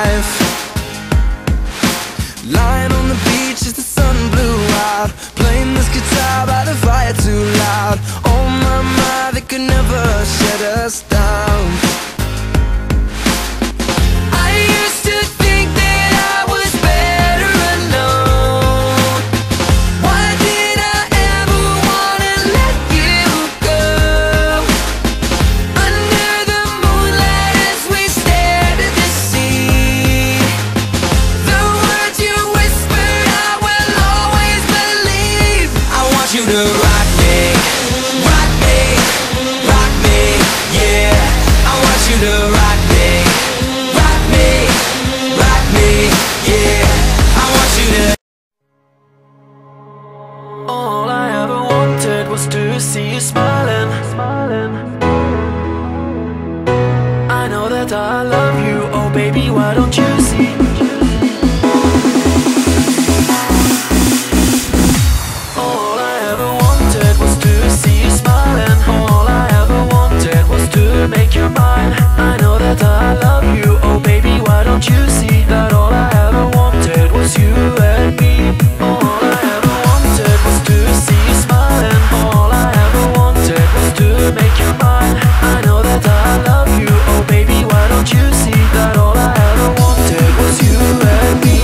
life. Lying on the beach as the sun blew out, playing this guitar by the fire too loud. Oh my, they could never shut us down. I used to think that I was better alone. Why did I ever wanna let you go? Under the moonlight as we stared at the sea, the words you whispered I will always believe. I want you to rock me, rock me, rock me, yeah. I want you to rock me, rock me, rock me, yeah. I want you to. All I ever wanted was to see you smiling. I know that I love you, oh baby, why don't you see? All I ever wanted was to see you smiling. All I ever wanted was to make you mine. I know that I love you, oh baby, why don't you see that all I ever wanted was you and me? All I ever wanted was to see you smiling. All I ever wanted was to make you mine. I know that I love you, oh baby, why don't you see that all I ever wanted was you and me?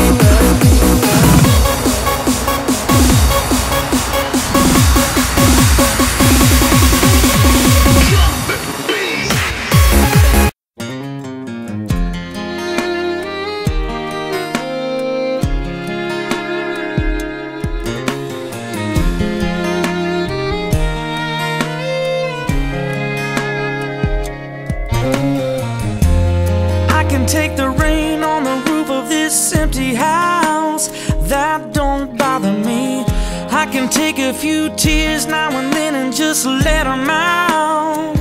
I can take the rain on the roof of this empty house, that don't bother me. I can take a few tears now and then and just let them out.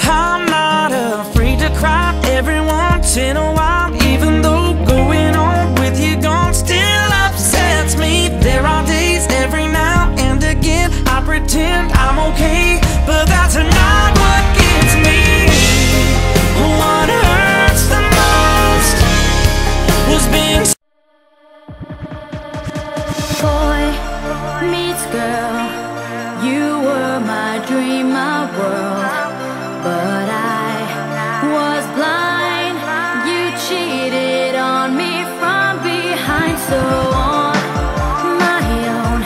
I'm not afraid to cry every once in a while, even though going on with you gone still upsets me. There are days every now and again I pretend I'm okay, but that's not what gets me. What hurts the most was being Boy meets girl, you were my dream, my world, but I was blind. You cheated on me from behind, so on my own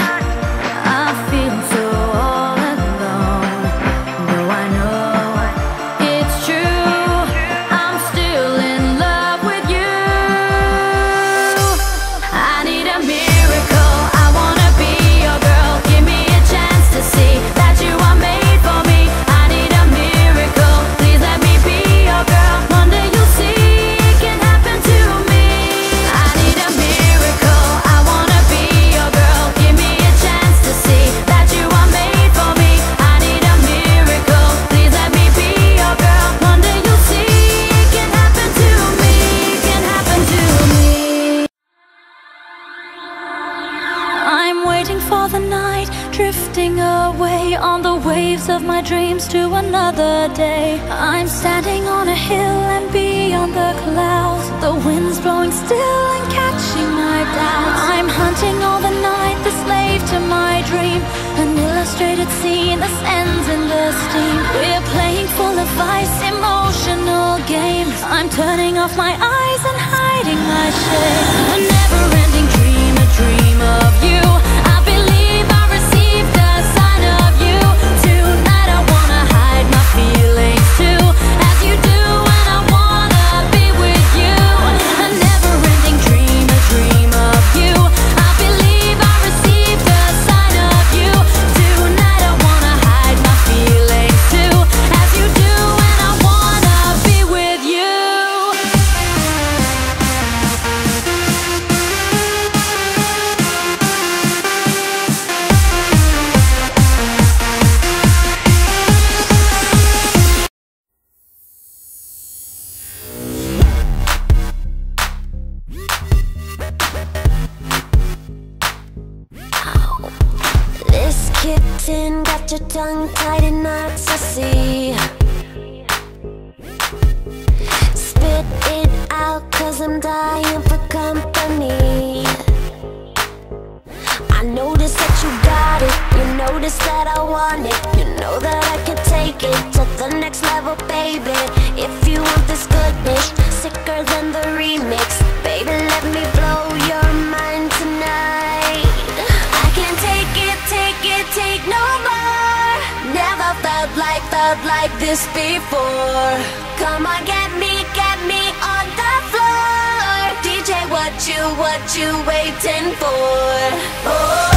I feel so all alone. No, I know it's true, I'm still in love with you. I need a miracle, I wanna be your girl. Give me a chance to see that you are made for me. I need a miracle, please let me be your girl. One day you'll see it can happen to me. I need a miracle, I wanna be your girl. Give me a chance to see that you are made for me. I need a miracle, please let me be your girl. One day you'll see it can happen to me, can happen to me. I'm waiting for the night, drifting away on the waves of my dreams to another day. I'm standing on a hill and beyond the clouds, the wind's blowing still and catching my doubts. I'm hunting all the night, the slave to my dream, an illustrated scene that ends in the steam. We're playing full of ice, emotional games. I'm turning off my eyes and hiding my shame. A never-ending dream, a dream of you. I believe I received a sign of you. Tonight I wanna hide my feelings too, as you do when I wanna be with you. A never-ending dream, a dream of you. I believe I received a sign of you. Tonight I wanna hide my feelings too, as you do when I wanna be with you. kitten, got your tongue tied in knots, I see. Spit it out, 'cause I'm dying. baby. If you want this goodness, sicker than the remix, baby, let me blow your mind tonight. I can't take it, take no more. Never felt like this before. Come on, get me on the floor. DJ, what you waiting for? Oh.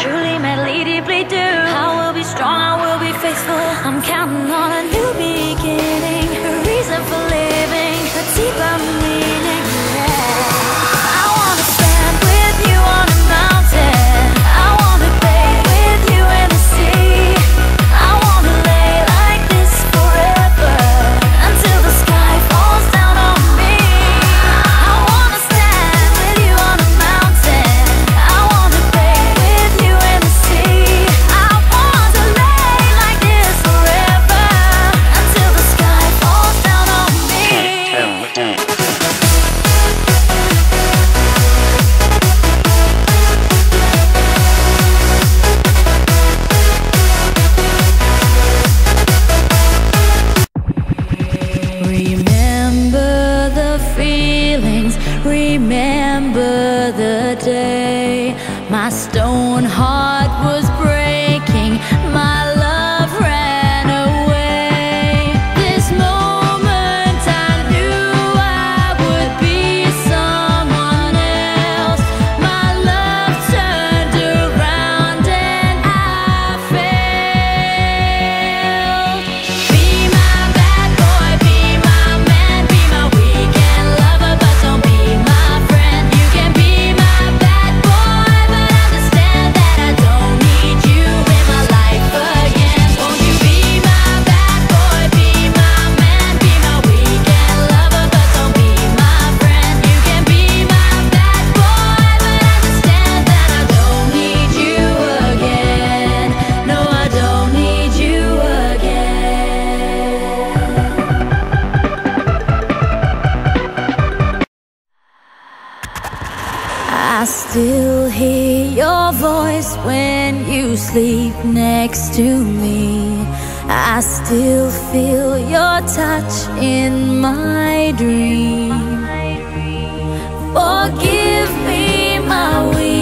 Truly, madly, deeply do. I will be strong, I will be faithful. I'm counting on a new beginning, a reason for living, a deeper meaning. Yeah. I wanna stand with you on a mountain. I wanna bathe with you in the sea. I wanna lay like this forever, until the sky falls down on me. I wanna stand with you on a mountain. I wanna bathe with you in the sea. I want to lay like this forever, until the sky falls down on me. Remember the feelings, remember the day my stone heart was breaking, my love ran away. This moment I knew I would be someone else. My love turned around and I failed. Be my bad boy, be my man, be my weekend lover, but don't be my friend. You can be my bad boy, but understand that I don't need you in my life again. Won't you be my bad boy, be my man, be my weekend lover, but don't be my friend. You can be my bad boy, but understand that I don't need you again. No, I don't need you again. I still hear your voice when you sleep next to me. I still feel your touch in my dream. Forgive me, my weakness.